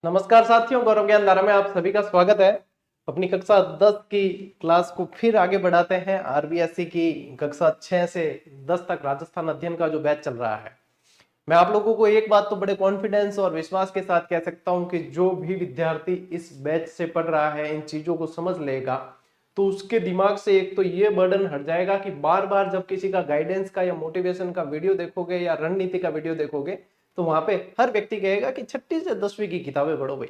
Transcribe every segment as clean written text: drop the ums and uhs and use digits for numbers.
नमस्कार साथियों, गौरव ज्ञान धारा में आप सभी का स्वागत है। अपनी कक्षा 10 की क्लास को फिर आगे बढ़ाते हैं। आरबीएससी की कक्षा 6 से 10 तक राजस्थान अध्ययन का जो बैच चल रहा है, मैं आप लोगों को एक बात तो बड़े कॉन्फिडेंस और विश्वास के साथ कह सकता हूं कि जो भी विद्यार्थी इस बैच से पढ़ रहा है, इन चीजों को समझ लेगा, तो उसके दिमाग से एक तो ये बर्डन हट जाएगा कि बार बार जब किसी का गाइडेंस का या मोटिवेशन का वीडियो देखोगे या रणनीति का वीडियो देखोगे, तो वहां पे हर व्यक्ति कहेगा कि 6ठी से 10वीं की किताबें पढ़ो भाई।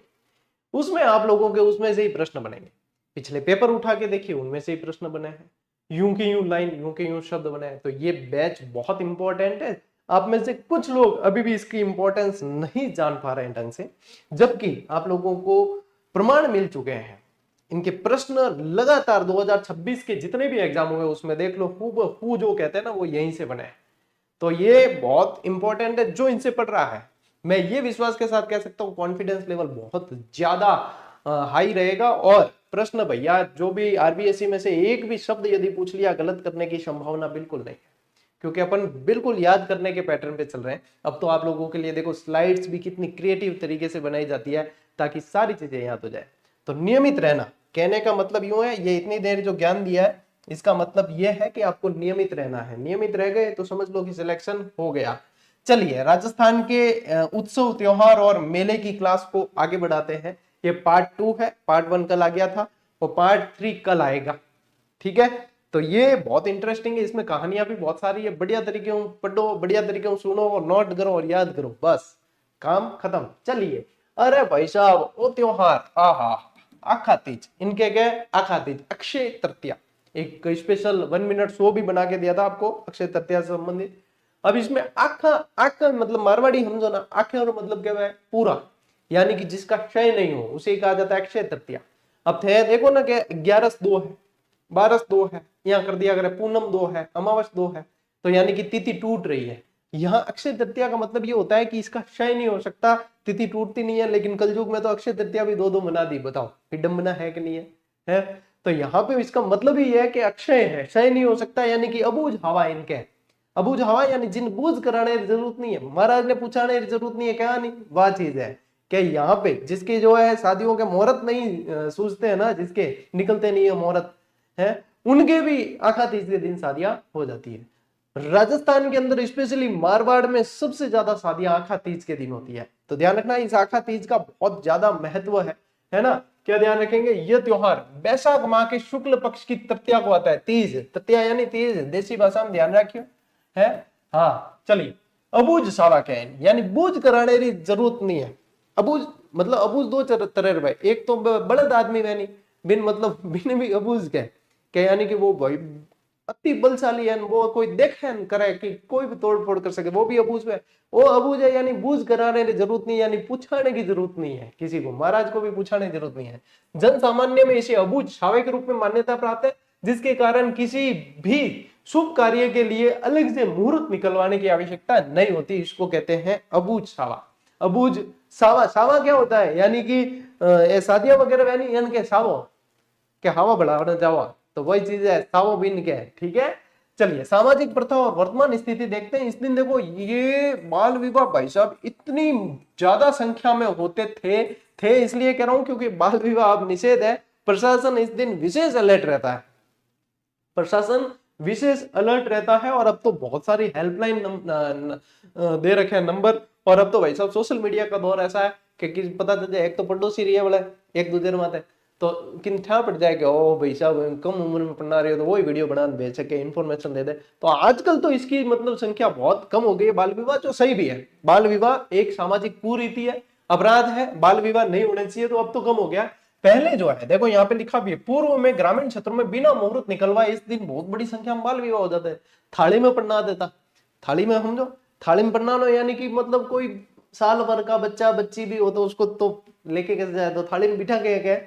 उसमें आप लोगों के उसमें से ही प्रश्न बनेंगे। पिछले पेपर उठा के देखिए, उनमें से ही प्रश्न बने हैं। यूं की यूं लाइन, यूं के यूं शब्द बने हैं। तो ये बैच बहुत इंपॉर्टेंट है। आप में से कुछ लोग अभी भी इसकी इंपॉर्टेंस नहीं जान पा रहे हैं ढंग से, जबकि आप लोगों को प्रमाण मिल चुके हैं। इनके प्रश्न लगातार 2026 के जितने भी एग्जाम हुए उसमें देख लो, हूबहू जो कहते हैं ना, वो यहीं से बने हैं। तो ये बहुत इंपॉर्टेंट है जो इनसे पढ़ रहा है। मैं ये विश्वास के साथ कह सकता हूँ, कॉन्फिडेंस लेवल बहुत ज्यादा हाई रहेगा। और प्रश्न भैया जो भी आरबीएससी में से एक भी शब्द यदि पूछ लिया, गलत करने की संभावना बिल्कुल नहीं है, क्योंकि अपन बिल्कुल याद करने के पैटर्न पे चल रहे हैं। अब तो आप लोगों के लिए देखो, स्लाइड्स भी कितनी क्रिएटिव तरीके से बनाई जाती है ताकि सारी चीजें याद हो जाए। तो नियमित रहना, कहने का मतलब यूं है, ये इतनी देर जो ज्ञान दिया है इसका मतलब यह है कि आपको नियमित रहना है। नियमित रह गए तो समझ लो कि सिलेक्शन हो गया। चलिए, राजस्थान के उत्सव, त्योहार और मेले की क्लास को आगे बढ़ाते हैं। ये पार्ट 2 है। पार्ट 1 कल आ गया था और पार्ट 3 कल आएगा। ठीक है, तो ये बहुत इंटरेस्टिंग है। इसमें कहानियां भी बहुत सारी है। बढ़िया तरीके से पढ़ो, बढ़िया तरीके से सुनो और नोट करो और याद करो, बस काम खत्म। चलिए, अरे भाई साहब, वो त्योहार, आहा, आखा तीज, इनके गए आखा तीज, अक्षय तृतीया, एक स्पेशल 1 मिनट शो भी बना के दिया था आपको अक्षय तृतीया से संबंधित। अब इसमें आखा, आखा मतलब मारवाड़ी समझो ना, आखे और मतलब क्या है, पूरा, यानी कि जिसका क्षय नहीं हो उसे कहा जाता है अक्षय तृतीया। अब थे देखो ना कि 11 2 है, 12 2 है, यहाँ कर दिया अगर पूनम 2 है, अमावस 2 है, तो यानी कि तिथि टूट रही है। यहाँ अक्षय तृतीया का मतलब ये होता है कि इसका क्षय नहीं हो सकता, तिथि टूटती नहीं है। लेकिन कलयुग में तो अक्षय तृतीया भी 2-2 मना दी, बताओ विडंबना है कि नहीं है? तो यहाँ पे इसका मतलब ही है कि अक्षय है, क्षय नहीं हो सकता, यानी कि अबूझ हवा इनके। अबूझ हवा यानी जिन बूझ कराने की जरूरत नहीं है, महाराज ने पूछाने की जरूरत नहीं है, क्या नहीं, वह चीज है कि यहाँ पे जिसके जो है शादियों के मुहूर्त नहीं सूझते हैं ना, जिसके निकलते नहीं है मुहूर्त है, उनके भी आखा तीज के दिन शादियां हो जाती है। राजस्थान के अंदर स्पेशली मारवाड़ में सबसे ज्यादा शादियां आखा तीज के दिन होती है। तो ध्यान रखना, इस आखा तीज का बहुत ज्यादा महत्व है ना। क्या ध्यान रखेंगे, यह त्योहार बैसाख माह के शुक्ल पक्ष की तृतीया को आता है। तीज, तृतीया यानी तीज, देसी भाषा में ध्यान रखियो है। हाँ चलिए, अबूझ सावा क्या है, यानी बूझ कराने की जरूरत नहीं है। अबूझ मतलब अबूझ दो तरह भाई, एक तो बड़द आदमी बहनी बिन मतलब बिन भी अबूझ के यानी कि वो भाई अति बलशाली है, वो कोई देखे न करे कि कोई भी तोड़ फोड़ कर सके, वो भी अबूझ है। वो अबूझ है यानी बूझ कराने की जरूरत नहीं, यानी पूछाने की जरूरत नहीं है किसी को, महाराज को भी पूछाने की जरूरत नहीं है। जन सामान्य में इसे अबूझ सावे के रूप में मान्यता प्राप्त है, जिसके कारण किसी भी शुभ कार्य के लिए अलग से मुहूर्त निकलवाने की आवश्यकता नहीं होती। इसको कहते हैं अबूझ सावा। अबूझ सावा, सावा क्या होता है, यानी कि शादियां वगैरह यानी के सावो के हवा बढ़ाना जावा, तो वही चीज है, सावो बिन के। ठीक है, चलिए सामाजिक प्रथा और वर्तमान स्थिति देखते हैं। इस दिन देखो, ये बाल विवाह भाई साहब इतनी ज्यादा संख्या में होते थे इसलिए कह रहा हूं क्योंकि बाल विवाह अब निषेध है। प्रशासन इस दिन विशेष अलर्ट रहता है, प्रशासन विशेष अलर्ट रहता है। और अब तो बहुत सारी हेल्पलाइन दे रखे हैं नंबर। और अब तो भाई साहब सोशल मीडिया का दौर ऐसा है कि पता चल जाए, एक तो पड़ोसी रही है बोले एक दूसरे माते, तो किन ठा पड़ जाए कि ओ भाई साहब कम उम्र में पढ़ना रहे हो, तो वही वीडियो बना भेज सके, इन्फॉर्मेशन दे दे। तो आजकल तो इसकी मतलब संख्या बहुत कम हो गई है। बाल विवाह जो सही भी है, बाल विवाह एक सामाजिक कुरीति है, अपराध है, बाल विवाह नहीं होने चाहिए, तो अब तो कम हो गया। पहले जो है देखो, यहाँ पे लिखा भी है, पूर्व में ग्रामीण क्षेत्रों में बिना मुहूर्त निकलवाए इस दिन बहुत बड़ी संख्या में बाल विवाह हो जाता है। थाली में पढ़ना देता, थाली में समझो, थाली में पढ़ना यानी कि मतलब कोई साल भर का बच्चा बच्ची भी हो तो उसको तो लेके कैसे जाए, तो थाली में बिठा के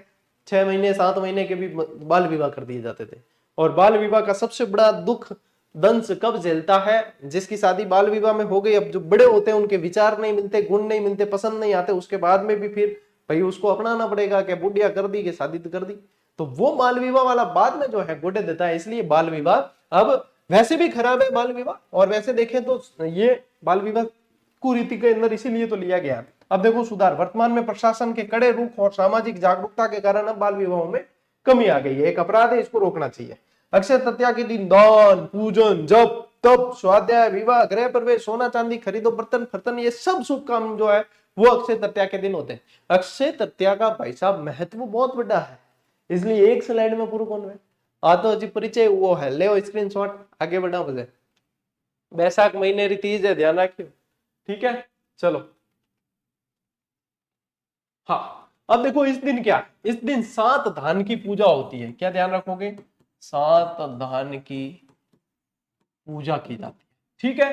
6 महीने 7 महीने के भी बाल विवाह कर दिए जाते थे। और बाल विवाह का सबसे बड़ा दुख दंश कब झेलता है, जिसकी शादी बाल विवाह में हो गई, अब जो बड़े होते हैं उनके विचार नहीं मिलते, गुण नहीं मिलते, पसंद नहीं आते, उसके बाद में भी फिर भाई उसको अपनाना पड़ेगा कि बुढ़िया कर दी कि शादी तो कर दी। तो वो बाल विवाह वाला बाद में जो है गोटे देता है। इसलिए बाल विवाह अब वैसे भी खराब है बाल विवाह, और वैसे देखें तो ये बाल विवाह कुरीति के अंदर इसीलिए तो लिया गया। अब देखो सुधार, वर्तमान में प्रशासन के कड़े रुख और सामाजिक जागरूकता के कारण अब बाल विवाहों में कमी आ गई है। एक अपराध है, इसको रोकना चाहिए। अक्षय तृतीया के दिन दान, पूजन, जप, तप, स्वाध्याय, विवाह, गृह प्रवेश, सोना चांदी खरीदो, बर्तन फर्तन, ये सब शुभ काम जो है वो अक्षय तृतीया के दिन होते हैं। अक्षय तृतीया का भाई साहब महत्व बहुत बड़ा है, इसलिए एक स्लाइड में पूरा कौन है तो जी परिचय वो है, ले स्क्रीनशॉट, आगे बढ़ा बजे। बैसाख महीने री तीज है, ध्यान रखियो, ठीक है। चलो हाँ, अब देखो इस दिन क्या, इस दिन 7 धान की पूजा होती है। क्या ध्यान रखोगे, 7 धान की पूजा की जाती है, ठीक है।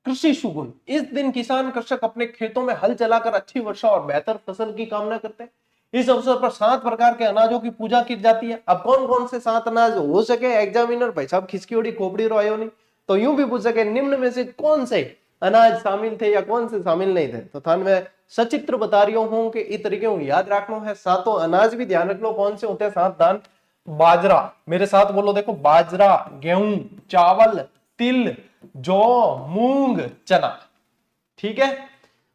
कृषि शुगुन, इस दिन किसान कृषक अपने खेतों में हल चलाकर अच्छी वर्षा और बेहतर फसल की कामना करते हैं। इस अवसर पर 7 प्रकार के अनाजों की पूजा की जाती है। अब कौन कौन से 7 अनाज हो सके, एग्जामिनर भाई साहब खिसकी उड़ी खोपड़ी रोयो नहीं तो यूं भी पूछ सके निम्न में से कौन से अनाज शामिल थे या कौन से शामिल नहीं थे। तो थान में सचित्र बता रही हूं कि इस तरीके को याद रखना है। 7 अनाज भी ध्यान रख लो कौन से होते हैं। 7 दान, बाजरा, मेरे साथ बोलो, देखो बाजरा, गेहूं, चावल, तिल, जौ, मूंग, चना, ठीक है।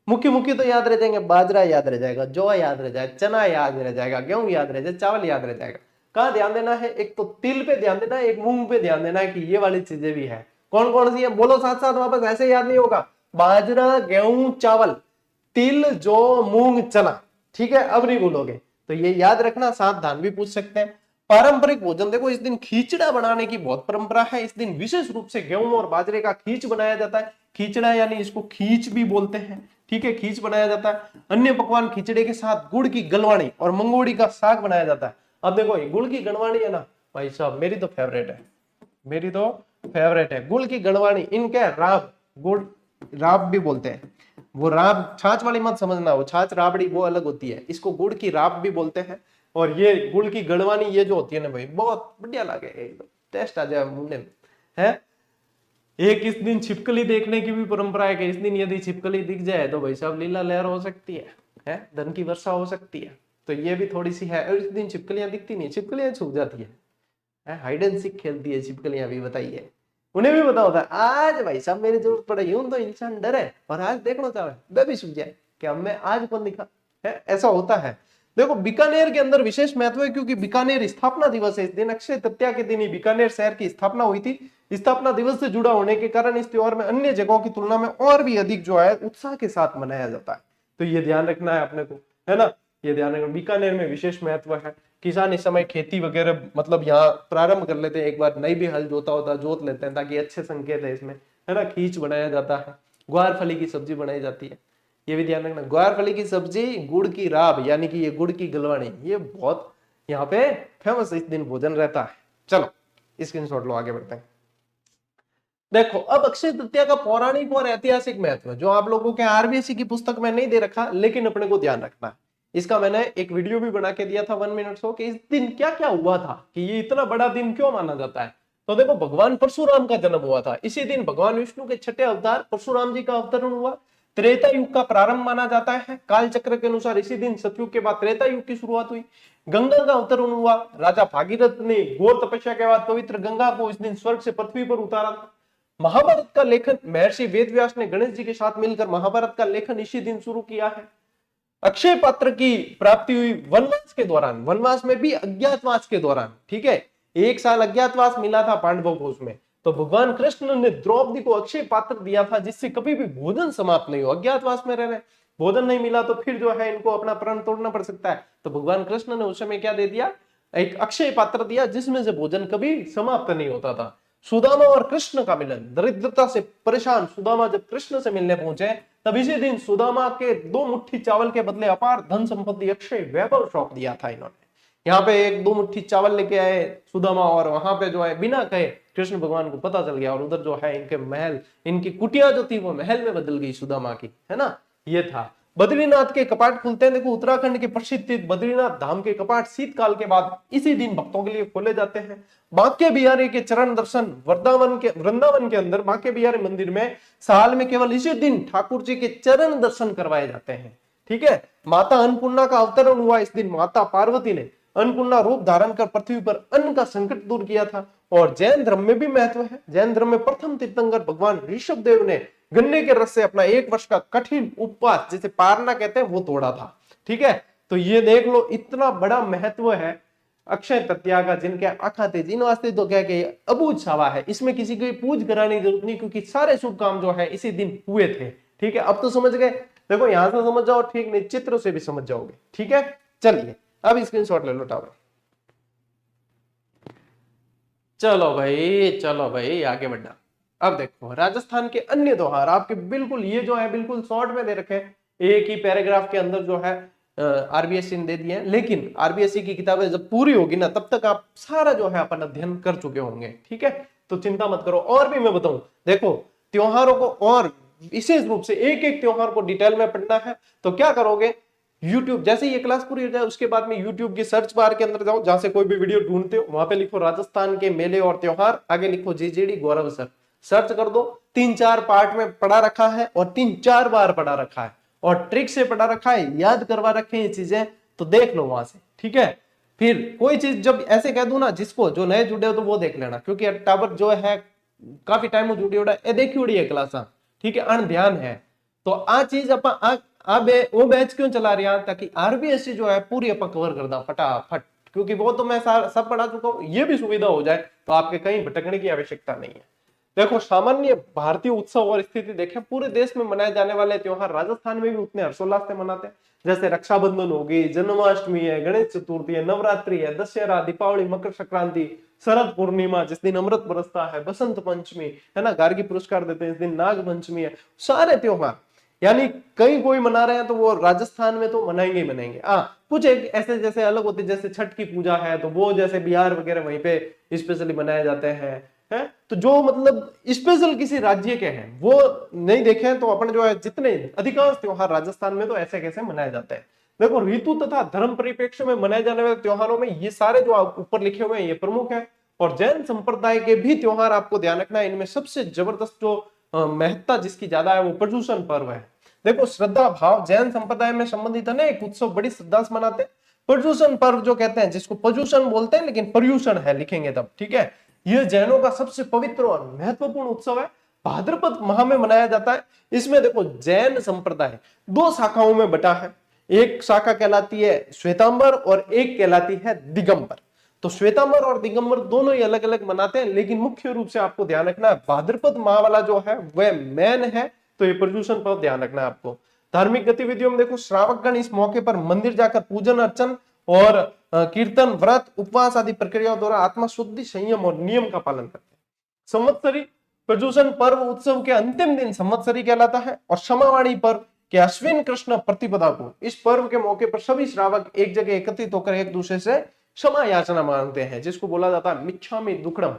मुख्य मुख्य तो याद रह जाएंगे, बाजरा याद रह जाएगा, जौ याद रह जाएगा, चना याद रह जाएगा, गेहूं याद रह जाएगा, चावल याद रह जाएगा। कहाँ ध्यान देना है, एक तो तिल पे ध्यान देना है, एक मूंग पे ध्यान देना है कि ये वाली चीजें भी है। कौन कौन सी है बोलो साथ साथ, वापस ऐसे याद नहीं होगा। बाजरा, गेहूं, चावल, तिल, जौ, मूंग, चना, ठीक है। अब नहीं बोलोगे तो ये याद रखना। 7 धान भी पूछ सकते हैं। पारंपरिक भोजन, देखो इस दिन खींचड़ा बनाने की बहुत परंपरा है। इस दिन विशेष रूप से गेहूं और बाजरे का खींच बनाया जाता है। खींचड़ा यानी इसको खींच भी बोलते हैं, ठीक है, खींच बनाया जाता है। अन्य पकवान खिचड़े के साथ गुड़ की गलवाणी और मंगोड़ी का साग बनाया जाता है। अब देखो गुड़ की गलवाणी है ना भाई साहब, मेरी तो फेवरेट है, मेरी तो फेवरेट है गुड़ की गलवाणी। इनके राब, गुड़ राब भी बोलते हैं। वो राब छाछ वाली मत समझना, वो छाछ राबड़ी वो अलग होती है, इसको गुड़ की राब भी बोलते हैं। और ये गुड़ की गलवानी ये जो होती है ना भाई, बहुत बढ़िया लगे, एकदम टेस्ट आ जाए मुंह में, है। एक इस दिन छिपकली देखने की भी परंपरा है कि इस दिन यदि छिपकली दिख जाए तो भाई साहब लीला लहर हो सकती है, धन की वर्षा हो सकती है। तो ये भी थोड़ी सी है। और इस दिन छिपकलियां दिखती नहीं, छिपकलियां छुप जाती है, हाइड एंड सीक खेलती है छिपकलियां भी, बताइए। उन्हें भी पता होता है आज भाई साहब मेरी जरूरत पड़ेगी, यूं तो इंसान डरे और आज देखना चाहे वह भी छुप जाए कि हमें आज कौन दिखा है, ऐसा होता है। देखो बीकानेर के अंदर विशेष महत्व है क्योंकि बीकानेर स्थापना दिवस है। इस दिन अक्षय तृतीया के दिन ही बीकानेर शहर की स्थापना हुई थी। स्थापना दिवस से जुड़ा होने के कारण इस त्योहार में अन्य जगहों की तुलना में और भी अधिक जो है उत्साह के साथ मनाया जाता है। तो ये ध्यान रखना है अपने को, है ना, ये ध्यान रखना। बीकानेर में विशेष महत्व है। किसान इस समय खेती वगैरह मतलब यहाँ प्रारंभ कर लेते हैं, एक बार नहीं भी हल जोता होता जोत लेते हैं ताकि अच्छे संकेत है इसमें, है ना। खींच बनाया जाता है, ग्वार फली की सब्जी बनाई जाती है, ये भी ध्यान रखना। ग्वार फली की सब्जी, गुड़ की राब यानी कि ये गुड़ की गलवानी, ये बहुत यहाँ पे फेमस इस दिन भोजन रहता है। चलो स्क्रीनशॉट लो, आगे बढ़ते हैं। देखो अब अक्षय तृतीया का पौराणिक और ऐतिहासिक महत्व जो आप लोगों के आरबीएससी की पुस्तक में नहीं दे रखा, लेकिन अपने को ध्यान रखना है। इसका मैंने एक वीडियो भी बना के दिया था 1 मिनट शो कि इस दिन क्या क्या हुआ था, कि ये इतना बड़ा दिन क्यों माना जाता है। तो देखो भगवान परशुराम का जन्म हुआ था इसी दिन। भगवान विष्णु के छठे अवतार परशुराम जी का अवतरण हुआ। त्रेता युग का प्रारंभ माना जाता है। काल चक्र के अनुसार इसी दिन सतयुग के बाद त्रेता युग की शुरुआत हुई। गंगा का अवतरण हुआ। राजा भागीरथ ने घोर तपस्या के बाद पवित्र गंगा को इस दिन स्वर्ग से पृथ्वी पर उतारा था। महाभारत का लेखन महर्षि वेदव्यास ने गणेश जी के साथ मिलकर महाभारत का लेखन इसी दिन शुरू किया है। अक्षय पात्र की प्राप्ति हुई वनवास के दौरान, वनवास में भी अज्ञातवास के दौरान, ठीक है। 1 साल अज्ञातवास मिला था पांडवों को उसमें, तो भगवान कृष्ण ने द्रौपदी को अक्षय पात्र दिया था जिससे कभी भी भोजन समाप्त नहीं हो। अज्ञातवास में रह रहे, भोजन नहीं मिला तो फिर जो है इनको अपना प्रण तोड़ना पड़ सकता है। तो भगवान कृष्ण ने उस समय क्या दे दिया, एक अक्षय पात्र दिया जिसमें से भोजन कभी समाप्त नहीं होता था। सुदामा और कृष्ण का मिलन, दरिद्रता से परेशान सुदामा जब कृष्ण से मिलने पहुंचे तब इसी दिन सुदामा के 2 मुट्ठी चावल के बदले अपार धन संपत्ति अक्षय वैभव सौंप दिया था इन्होंने। यहाँ पे 1-2 मुट्ठी चावल लेके आए सुदामा और वहां पे जो है बिना कहे कृष्ण भगवान को पता चल गया और उधर जो है इनके महल, इनकी कुटिया जो थी वो महल में बदल गई सुदामा की, है ना। ये था। बद्रीनाथ के कपाट खुलते हैं। देखो उत्तराखंड के प्रसिद्ध बद्रीनाथ धाम के कपाट शीतकाल के बाद इसी दिन भक्तों के लिए खोले जाते हैं। बांके बिहारी के चरण दर्शन, वृंदावन के अंदर बांके बिहारी मंदिर में साल में केवल इसी दिन ठाकुर जी के चरण दर्शन करवाए जाते हैं, ठीक है। माता अन्नपूर्णा का अवतरण हुआ इस दिन। माता पार्वती ने अन्नपूर्णा रूप धारण कर पृथ्वी पर अन्न का संकट दूर किया था। और जैन धर्म में भी महत्व है। जैन धर्म में प्रथम तीर्थंकर भगवान ऋषभ देव ने गन्ने के रस से अपना 1 वर्ष का कठिन उपवास, जिसे पारना कहते हैं, वो तोड़ा था। ठीक है, तो ये देख लो इतना बड़ा महत्व है अक्षय तृतीया का, जिनके आंखा थे जिन वास्ते तो क्या कि अबूझ छावा है, इसमें किसी की पूछ कराने की जरूरत नहीं, क्योंकि सारे शुभ काम जो है इसी दिन हुए थे। ठीक है, अब तो समझ गए। देखो यहां से समझ जाओ, ठीक नहीं चित्र से भी समझ जाओगे। ठीक है, चलिए अब स्क्रीनशॉट ले लो टावर। चलो भाई आगे बढ़ना। अब देखो राजस्थान के अन्य त्योहार आपके बिल्कुल ये जो है बिल्कुल शॉर्ट में दे रखे हैं, एक ही पैराग्राफ के अंदर जो है आरबीएससी ने दे दिए हैं, लेकिन आरबीएससी की किताबें जब पूरी होगी ना तब तक आप सारा जो है अपन अध्ययन कर चुके होंगे। ठीक है, तो चिंता मत करो। और भी मैं बताऊं, देखो त्योहारों को और विशेष रूप से एक एक त्योहार को डिटेल में पढ़ना है तो क्या करोगे, यूट्यूब, जैसे ये क्लास पूरी हो जाए उसके बाद में यूट्यूब की सर्च बार के अंदर जाओ, जहां से कोई भी वीडियो ढूंढते हो वहां पे लिखो राजस्थान के मेले और त्योहार, आगे लिखो जीजेडी गौरव सर, सर्च कर दो। 3-4 पार्ट में पढ़ा रखा है और 3-4 बार पढ़ा रखा है और ट्रिक से पढ़ा रखा है, याद करवा रखे हैं चीजें, तो देख लो वहां से। ठीक है, फिर कोई चीज जब ऐसे कह दूं ना, जिसको जो नए जुड़े हो तो वो देख लेना, क्योंकि टावर जो है काफी टाइम जुड़ी उड़ा ए देखी उड़ी है क्लास। ठीक है, अन ध्यान है तो आ चीज अपन अब वो बैच क्यों चला रहे हैं, ताकि आरबीएससी जो है पूरी अपन कवर कर दा फटाफट, क्योंकि वो तो मैं सब पढ़ा चुका हूं, ये भी सुविधा हो जाए तो आपके कहीं भटकने की आवश्यकता नहीं है। देखो सामान्य भारतीय उत्सव और स्थिति देखें, पूरे देश में मनाए जाने वाले त्योहार राजस्थान में भी उतने हर्षोल्लास से मनाते हैं, जैसे रक्षाबंधन होगी, जन्माष्टमी है, गणेश चतुर्थी है, नवरात्रि है, दशहरा, दीपावली, मकर संक्रांति, शरद पूर्णिमा जिस दिन अमृत बरसता है, बसंत पंचमी है ना, गार्गी पुरस्कार देते हैं इस दिन, नाग पंचमी है, सारे त्योहार यानी कहीं कोई मना रहे हैं तो वो राजस्थान में तो मनाएंगे ही मनाएंगे। कुछ एक ऐसे जैसे अलग होते, जैसे छठ की पूजा है तो वो जैसे बिहार वगैरह वहीं पे स्पेशली मनाए जाते हैं, है तो जो मतलब स्पेशल किसी राज्य के हैं वो नहीं देखे, तो अपन जो है जितने अधिकांश त्योहार राजस्थान में तो ऐसे कैसे मनाए जाते हैं। देखो ऋतु तथा धर्म परिप्रेक्ष्य में मनाए जाने वाले त्योहारों में ये सारे जो ऊपर लिखे हुए हैं ये प्रमुख है, और जैन संप्रदाय के भी त्योहार आपको ध्यान रखना है, इनमें सबसे जबरदस्त जो महत्ता जिसकी ज्यादा है वो पर्युषण पर्व है। देखो श्रद्धा भाव जैन संप्रदाय में संबंधित है ना, एक उत्सव बड़ी श्रद्धा से मनाते हैं, पर्युषण पर्व जो कहते हैं, जिसको पर्युषण बोलते हैं लेकिन पर्युषण है लिखेंगे तब। ठीक है, यह जैनों का सबसे पवित्र और महत्वपूर्ण उत्सव है, भाद्रपद माह में मनाया जाता है। इसमें देखो जैन संप्रदाय 2 शाखाओं में बटा है, एक शाखा कहलाती है श्वेतांबर और एक कहलाती है दिगंबर। तो श्वेतांबर और दिगंबर दोनों ही अलग अलग मनाते हैं, लेकिन मुख्य रूप से आपको ध्यान रखना है भाद्रपद माह वाला जो है वह मेन है, तो ये पर्युषण पर ध्यान रखना है आपको। धार्मिक गतिविधियों में देखो श्रावकगण इस मौके पर मंदिर जाकर पूजन अर्चन और कीर्तन, व्रत, उपवास आदि प्रक्रियाओं द्वारा आत्मा शुद्धि, संयम और नियम का पालन करते हैं। संवत्सरी पर्युषण पर्व उत्सव के अंतिम दिन संवत्सरी कहलाता है, और क्षमावाणी पर्व के अश्विन कृष्ण प्रतिपदा को इस पर्व के मौके पर सभी श्रावक एक जगह एकत्रित होकर एक दूसरे से क्षमा याचना मांगते हैं, जिसको बोला जाता है मिच्छामि दुक्कडम,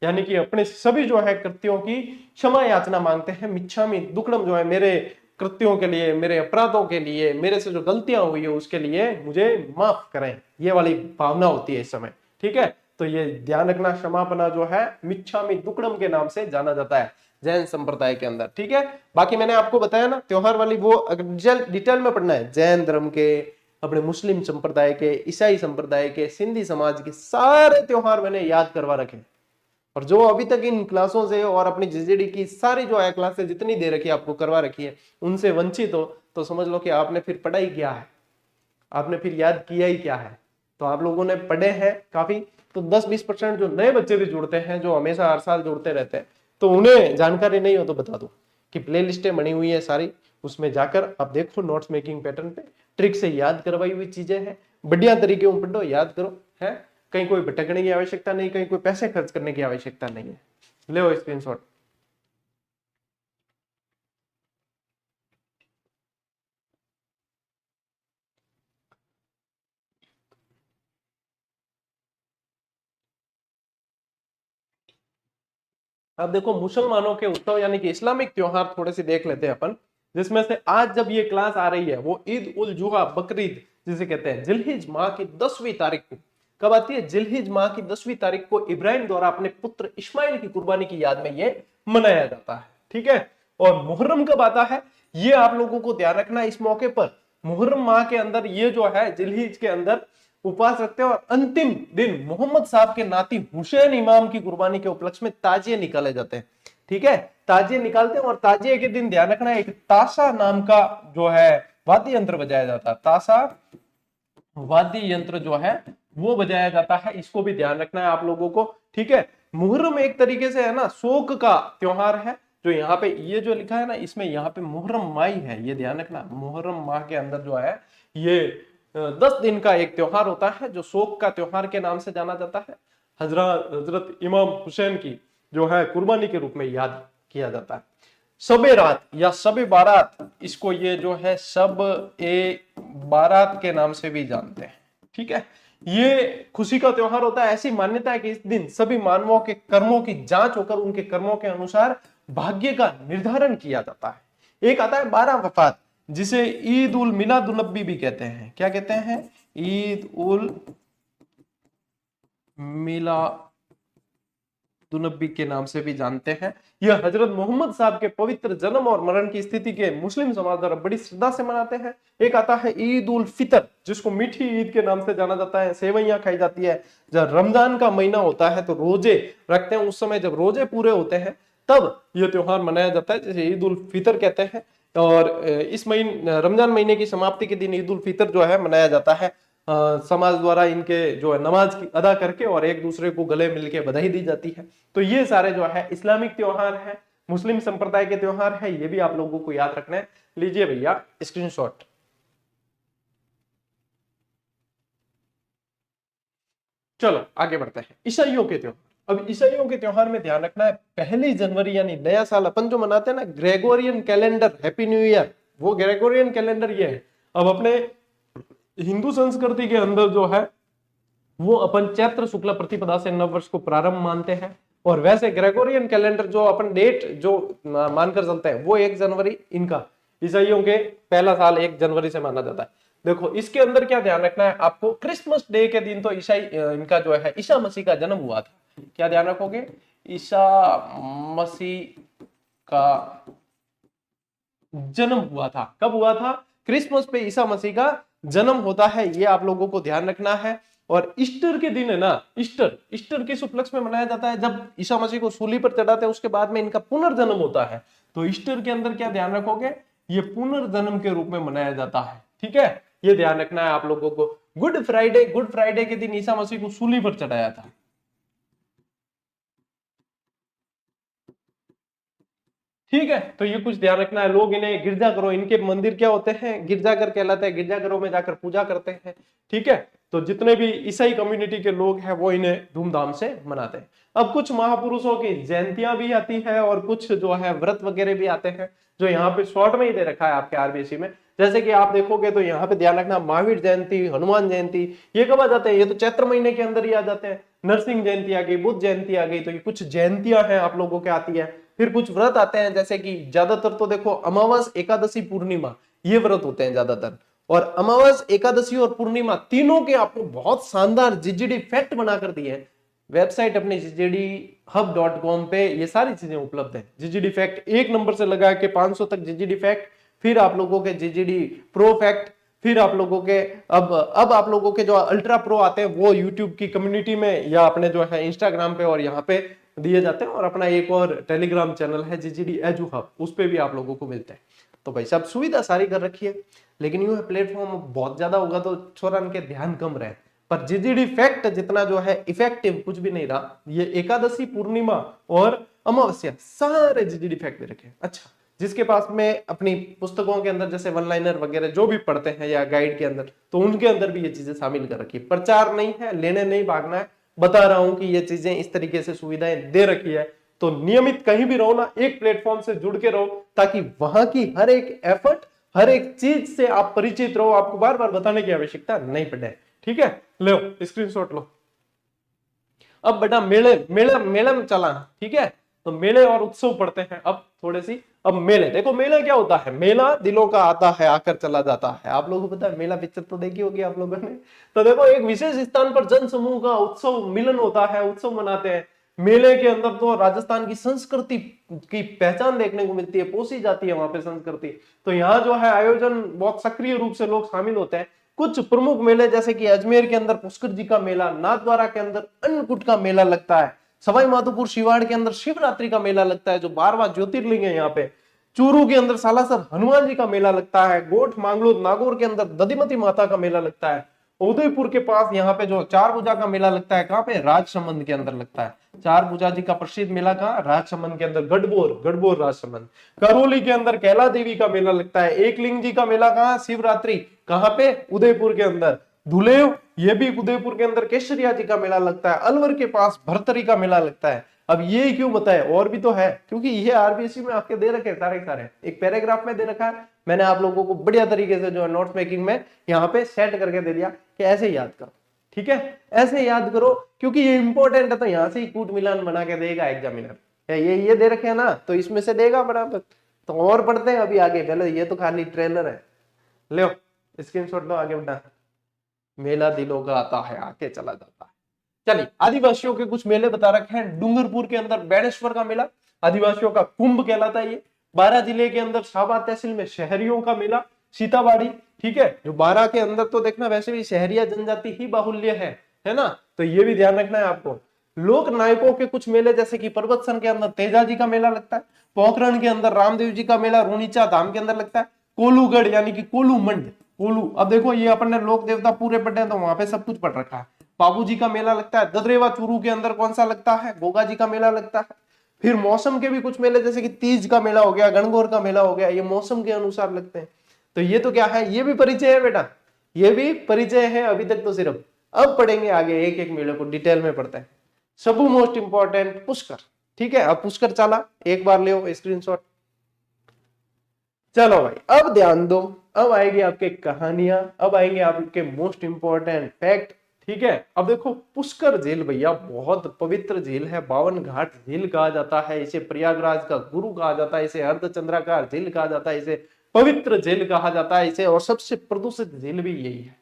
यानी कि अपने सभी जो है कृत्यों की क्षमा याचना मांगते हैं। मिच्छामि दुक्कडम जो है मेरे कृत्यों के लिए, मेरे अपराधों के लिए, मेरे से जो गलतियां हुई है उसके लिए मुझे माफ करें, ये वाली भावना होती है इस समय। ठीक है, तो ये ध्यान रखना, क्षमापना जो है मिच्छामि दुक्कडम के नाम से जाना जाता है जैन संप्रदाय के अंदर। ठीक है, बाकी मैंने आपको बताया ना त्योहार वाली वो अगर डिटेल में पढ़ना है, जैन धर्म के, अपने मुस्लिम संप्रदाय के, ईसाई संप्रदाय के, सिंधी समाज के सारे त्योहार मैंने याद करवा रखे, और जो अभी तक इन क्लासों से और अपनी जीजेडी की सारी जो है क्लासेस जितनी दे रखी है आपको करवा रखी है, उनसे वंचित हो तो समझ लो कि आपने फिर पढ़ा ही क्या है, आपने फिर याद किया ही क्या है। तो आप लोगों ने पढ़े हैं काफी, तो 10-20% जो नए बच्चे भी जुड़ते हैं, जो हमेशा हर साल जुड़ते रहते हैं, तो उन्हें जानकारी नहीं हो तो बता दो कि प्ले लिस्टें बनी हुई है सारी, उसमें जाकर आप देखो, नोट्स मेकिंग पैटर्न पे ट्रिक से याद करवाई हुई चीजें हैं, बढ़िया तरीके से पढ़ो, याद करो, है कहीं कोई भटकने की आवश्यकता नहीं, कहीं कोई पैसे खर्च करने की आवश्यकता नहीं है। ले स्क्रीनशॉट। अब देखो मुसलमानों के उत्सव यानी कि इस्लामिक त्योहार थोड़े से देख लेते हैं अपन, जिसमें से आज जब ये क्लास आ रही है वो ईद उल जुहा बकरीद जिसे कहते हैं, जिलहिज माह की 10वीं तारीख को कब आती है, जिलहिज माह की 10वीं तारीख को इब्राहिम द्वारा अपने पुत्र इस्माइल की कुर्बानी की याद में ये मनाया जाता है। ठीक है, और मुहर्रम कब आता है ये आप लोगों को ध्यान रखना, इस मौके पर मुहर्रम माह के अंदर ये जो है जिलहिज के अंदर उपवास रखते हैं, और अंतिम दिन मोहम्मद साहब के नाती हुसैन इमाम की कुर्बानी के उपलक्ष्य में ताजिए निकाले जाते हैं। ठीक है, ताजिए निकालते हैं और ताजिए के दिन ध्यान रखना एक ताशा नाम का जो है वाद्य यंत्र बजाया जाता है। ताशा वाद्य यंत्र जो है वो बजाया जाता है, इसको भी ध्यान रखना है आप लोगों को। ठीक है, मुहर्रम एक तरीके से है ना शोक का त्योहार है। जो यहाँ पे ये जो लिखा है ना, इसमें यहाँ पे मुहर्रम माई है, ये ध्यान रखना। मुहर्रम माह के अंदर जो है ये 10 दिन का एक त्योहार होता है जो शोक का त्योहार के नाम से जाना जाता है। हजरत इमाम हुसैन की जो है कुर्बानी के रूप में याद किया जाता है। शबे रात या शबे बारात, इसको ये जो है शब ए बारात के नाम से भी जानते हैं। ठीक है, ये खुशी का त्योहार होता है। ऐसी मान्यता है कि इस दिन सभी मानवों के कर्मों की जांच होकर उनके कर्मों के अनुसार भाग्य का निर्धारण किया जाता है। एक आता है 12 वफात, जिसे ईद उल मिलादुन्नबी भी कहते हैं। क्या कहते हैं? ईद उल मिलादुन्नबी के नाम से भी जानते हैं। यह हजरत मोहम्मद साहब के पवित्र जन्म और मरण की स्थिति के मुस्लिम समाज द्वारा बड़ी श्रद्धा से मनाते हैं। एक आता है ईद उल फितर, जिसको मीठी ईद के नाम से जाना जाता है। सेवइयां खाई जाती है। जब रमजान का महीना होता है तो रोजे रखते हैं, उस समय जब रोजे पूरे होते हैं तब यह त्योहार मनाया जाता है, जिसे ईद उल फितर कहते हैं। और इस महीने रमजान महीने की समाप्ति के दिन ईद उल फितर जो है मनाया जाता है। समाज द्वारा इनके जो है नमाज की अदा करके और एक दूसरे को गले मिलके बधाई दी जाती है। तो ये सारे जो है इस्लामिक त्योहार है, मुस्लिम संप्रदाय के त्योहार है, ये भी आप लोगों को याद रखना है। लीजिए भैया स्क्रीनशॉट। चलो आगे बढ़ते हैं। ईसाइयों के त्योहार। अब ईसाइयों के त्योहार में ध्यान रखना है 1 जनवरी यानी नया साल अपन जो मनाते हैं ना, Gregorian calendar, happy new year, वो ग्रेगोरियन कैलेंडर ये है। अब अपने हिंदू संस्कृति के अंदर जो है वो अपन चैत्र शुक्ल प्रतिपदा से नव वर्ष को प्रारंभ मानते हैं। और वैसे ग्रेगोरियन कैलेंडर जो अपन डेट जो मानकर चलते हैं वो 1 जनवरी, इनका ईसाइयों के पहला साल 1 जनवरी से माना जाता है। देखो इसके अंदर क्या ध्यान रखना है आपको, क्रिसमस डे के दिन तो ईसाई इनका जो है ईसा मसीह का जन्म हुआ था। क्या ध्यान रखोगे? ईसा मसीह का जन्म हुआ था। कब हुआ था? क्रिसमस पे ईसा मसीह का जन्म होता है, ये आप लोगों को ध्यान रखना है। और ईस्टर के दिन है ना, ईस्टर किस उपलक्ष्य में मनाया जाता है? जब ईसा मसीह को सूली पर चढ़ाते हैं उसके बाद में इनका पुनर्जन्म होता है। तो ईस्टर के अंदर क्या ध्यान रखोगे? ये पुनर्जन्म के रूप में मनाया जाता है। ठीक है, ये ध्यान रखना है आप लोगों को। गुड फ्राइडे के दिन ईसा मसीह को सूली पर चढ़ाया था। ठीक है, तो ये कुछ ध्यान रखना है। लोग इन्हें गिरजाघरों, इनके मंदिर क्या होते हैं? गिरजाघर कहलाते हैं। गिरजाघरों में जाकर पूजा करते हैं। ठीक है, तो जितने भी ईसाई कम्युनिटी के लोग हैं वो इन्हें धूमधाम से मनाते हैं। अब कुछ महापुरुषों की जयंतियां भी आती है और कुछ जो है व्रत वगैरह भी आते हैं, जो यहाँ पे शॉर्ट में ही दे रखा है आपके आरबीएससी में। जैसे कि आप देखोगे तो यहाँ पे ध्यान रखना, महावीर जयंती, हनुमान जयंती, ये कब आ जाते हैं? ये तो चैत्र महीने के अंदर ही आ जाते हैं। नरसिंह जयंती आ गई, बुद्ध जयंती आ गई, तो ये कुछ जयंतियां हैं आप लोगों के आती है। फिर कुछ व्रत आते हैं, जैसे कि ज्यादातर तो देखो अमावस, एकादशी, पूर्णिमा, ये व्रत होते हैं ज्यादातर। और अमावस, एकादशी और पूर्णिमा तीनों के आपको बहुत शानदार जीजीडी फैक्ट बनाकर दिए हैं। वेबसाइट अपने GGDhub.com पे ये सारी चीजें उपलब्ध है। जीजीडी फैक्ट 1 नंबर से लगा के 500 तक जीजीडी फैक्ट, फिर आप लोगों के जीजीडी प्रो फैक्ट, फिर आप लोगों के अब आप लोगों के जो अल्ट्रा प्रो आते हैं वो यूट्यूब की कम्युनिटी में या अपने जो है इंस्टाग्राम पे और यहाँ पे दिए जाते हैं। और अपना एक और टेलीग्राम चैनल है GGD एजू हब, उस पे भी आप लोगों को मिलते हैं। तो भाई सब सुविधा सारी कर रखी है, लेकिन यूं है प्लेटफॉर्म बहुत ज्यादा होगा तो छोरा के ध्यान कम रहे। पर जीजीडी फैक्ट जितना जो है इफेक्टिव कुछ भी नहीं रहा। ये एकादशी, पूर्णिमा और अमावस्या सारे जीजीडी फैक्ट दे रखे। अच्छा, जिसके पास में अपनी पुस्तकों के अंदर जैसे वन लाइनर वगैरह जो भी पढ़ते हैं या गाइड के अंदर, तो उनके अंदर भी ये चीजें शामिल कर रखी है। प्रचार नहीं है, लेने नहीं भागना है, बता रहा हूं कि ये चीजें इस तरीके से सुविधाएं दे रखी है। तो नियमित कहीं भी रहो ना, एक प्लेटफॉर्म से जुड़ के रहो, ताकि वहां की हर एक एफर्ट, हर एक चीज से आप परिचित रहो, आपको बार बार बताने की आवश्यकता नहीं पड़े। ठीक है, लो स्क्रीनशॉट लो। अब बेटा मेला में चला। ठीक है, तो मेले और उत्सव पढ़ते हैं अब थोड़े सी। अब मेले देखो, मेला क्या होता है? मेला दिलों का आता है, आकर चला जाता है। आप लोगों को पता है, मेला पिक्चर तो देखी होगी आप लोगों ने। तो देखो, एक विशेष स्थान पर जन समूह का उत्सव मिलन होता है, उत्सव मनाते हैं। मेले के अंदर तो राजस्थान की संस्कृति की पहचान देखने को मिलती है, पोसी जाती है वहां पे संस्कृति। तो यहाँ जो है आयोजन बहुत सक्रिय रूप से लोग शामिल होते हैं। कुछ प्रमुख मेले जैसे कि अजमेर के अंदर पुष्कर जी का मेला, नाथद्वारा के अंदर अन्नकूट का मेला लगता है, सवाई माधोपुर शिवाड़ के अंदर शिवरात्रि का मेला लगता है, जो 12वां ज्योतिर्लिंग है यहाँ पे। चूरू के अंदर सालासर हनुमान जी का मेला लगता है। गोठ मांगलोद नागौर के अंदर दधिमती माता का मेला लगता है। उदयपुर के पास यहाँ पे जो चार भुजा का मेला लगता है, कहाँ पे, राजसमंद के अंदर लगता है। चार भुजा जी का प्रसिद्ध मेला कहाँ, राजसमंद के अंदर, गढ़बोर राजसमंद। करौली के अंदर कैला देवी का मेला लगता है। एकलिंग जी का मेला कहाँ, शिवरात्रि, कहाँ पे, उदयपुर के अंदर। धुलेव, ये भी उदयपुर के अंदर केसरिया जी का मेला लगता है। अलवर के पास भरतरी का मेला लगता है। अब ये क्यों बताए, और भी तो है, क्योंकि ये आरबीएससी में आपके दे रखे सारे सारे, एक पैराग्राफ में दे रखा है। मैंने आप लोगों को बढ़िया तरीके से जो है नोट्स मेकिंग में यहाँ पे सेट करके दे दिया कि ऐसे याद करो, ठीक है, ऐसे याद करो, क्योंकि ये इंपॉर्टेंट है। तो यहाँ से ही कूट मिलान बना के देगा एग्जामिनर, ये दे रखे है ना, तो इसमें से देगा बराबर। तो और पढ़ते हैं अभी आगे, पहले ये तो खाली ट्रेलर है। लो स्क्रीनशॉट लो, आगे बढ़ा। मेला दिलों का आता है, आके चला जाता है। चलिए, आदिवासियों के कुछ मेले बता रखे हैं। डूंगरपुर के अंदर बेणेश्वर का मेला, आदिवासियों का कुंभ कहलाता है ये। 12 जिले के अंदर शाहबाद तहसील में शहरियों का मेला, सीताबाड़ी, ठीक है, जो 12 के अंदर तो देखना वैसे भी शहरिया जनजाति ही बाहुल्य है ना, तो ये भी ध्यान रखना है आपको। लोक नायकों के कुछ मेले, जैसे कि पर्वतसन के अंदर तेजा जी का मेला लगता है। पोखरण के अंदर रामदेव जी का मेला रूणीचा धाम के अंदर लगता है। कोलूगढ़ यानी कि कोलू मंड, कोलू, अब देखो ये अपन ने लोक देवता पूरे पढ़े हैं तो वहां पे सब कुछ पढ़ रखा है। बाबू जी का मेला लगता है। ददरेवा चूरू के अंदर कौन सा लगता है, गोगा जी का मेला लगता है। फिर मौसम के भी कुछ मेले, जैसे कि तीज का मेला हो गया, गणगौर का मेला हो गया, ये मौसम के अनुसार लगते हैं। तो ये तो क्या है, ये भी परिचय है बेटा, ये भी परिचय है अभी तक तो सिर्फ। अब पढ़ेंगे आगे, एक एक मेले को डिटेल में पढ़ते हैं। सबू मोस्ट इंपॉर्टेंट पुष्कर, ठीक है। अब पुष्कर चला, एक बार ले स्क्रीनशॉट। चलो भाई, अब ध्यान दो, अब आएगी आपके कहानियां, अब आएंगे आपके मोस्ट इंपॉर्टेंट फैक्ट, ठीक है। अब देखो, पुष्कर झील भैया बहुत पवित्र झील है, 52 घाट झील कहा जाता है इसे, प्रयागराज का गुरु कहा जाता है इसे, अर्धचंद्राकार झील कहा जाता है इसे, पवित्र झील कहा जाता है इसे, और सबसे प्रदूषित झील भी यही है।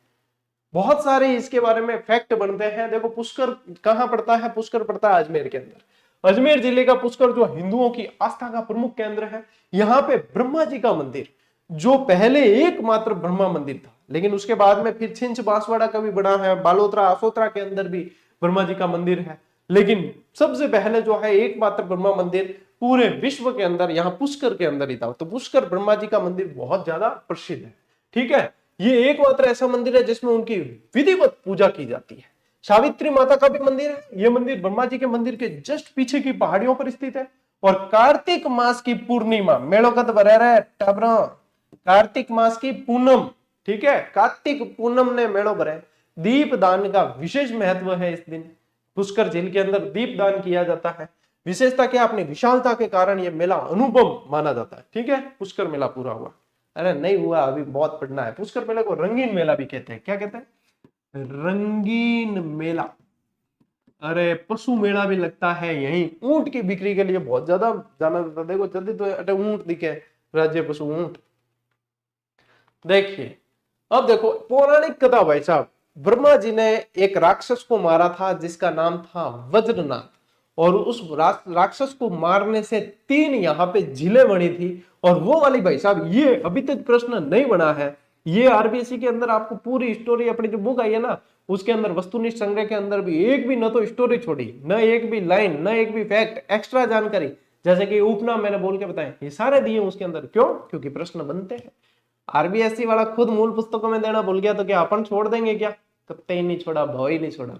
बहुत सारे इसके बारे में फैक्ट बनते हैं। देखो, पुष्कर कहाँ पड़ता है, पुष्कर पड़ता है अजमेर के अंदर। अजमेर जिले का पुष्कर जो हिंदुओं की आस्था का प्रमुख केंद्र है, यहाँ पे ब्रह्मा जी का मंदिर, जो पहले एकमात्र ब्रह्मा मंदिर था, लेकिन उसके बाद में फिर छिंच बांसवाड़ा का भी बना है, बालोतरा असोतरा के अंदर भी ब्रह्मा जी का मंदिर है, लेकिन सबसे पहले जो है एकमात्र ब्रह्मा मंदिर पूरे विश्व के अंदर यहाँ पुष्कर के अंदर ही था। तो पुष्कर ब्रह्मा जी का मंदिर बहुत ज्यादा प्रसिद्ध है, ठीक है। ये एकमात्र ऐसा मंदिर है जिसमें उनकी विधिवत पूजा की जाती है। सावित्री माता का भी मंदिर है। यह मंदिर ब्रह्मा जी के मंदिर के जस्ट पीछे की पहाड़ियों पर स्थित है। और कार्तिक मास की पूर्णिमा, मेलों का तो भरा रहा टाबरा, कार्तिक मास की पूनम, ठीक है, कार्तिक पूनम ने मेड़ो भरे। दीप दान का विशेष महत्व है इस दिन। पुष्कर झील के अंदर दीप दान किया जाता है। विशेषता क्या, अपनी विशालता के कारण यह मेला अनुपम माना जाता है, ठीक है। पुष्कर मेला पूरा हुआ, अरे नहीं हुआ, अभी बहुत पढ़ना है। पुष्कर मेले को रंगीन मेला भी कहते हैं। क्या कहते हैं, रंगीन मेला। अरे पशु मेला भी लगता है यहीं, ऊंट की बिक्री के लिए बहुत ज्यादा जाना जाता है। देखो जल्दी तो, अरे ऊंट दिखे, राज्य पशु ऊंट। देखिए, अब देखो पौराणिक कथा भाई साहब, ब्रह्मा जी ने एक राक्षस को मारा था जिसका नाम था वज्रनाथ, और उस राक्षस को मारने से 3 यहाँ पे झीलें बनी थी। और वो वाली भाई साहब, ये अभी तक प्रश्न नहीं बना है, ये आरबीएससी के अंदर आपको पूरी स्टोरी, अपनी जो बुक आई है ना उसके अंदर, वस्तुनिष्ठ संग्रह के अंदर भी एक भी न तो स्टोरी छोड़ी, न एक भी लाइन, न एक भी फैक्ट, एक्स्ट्रा जानकारी, जैसे कि उपनाम मैंने बोल के बताए, ये सारे दिए उसके अंदर। क्यों, क्योंकि प्रश्न बनते हैं। आरबीएससी वाला खुद मूल पुस्तकों में देना भूल गया तो क्या अपन छोड़ देंगे क्या, कत्ते ही नहीं छोड़ा, भाव ही नहीं छोड़ा।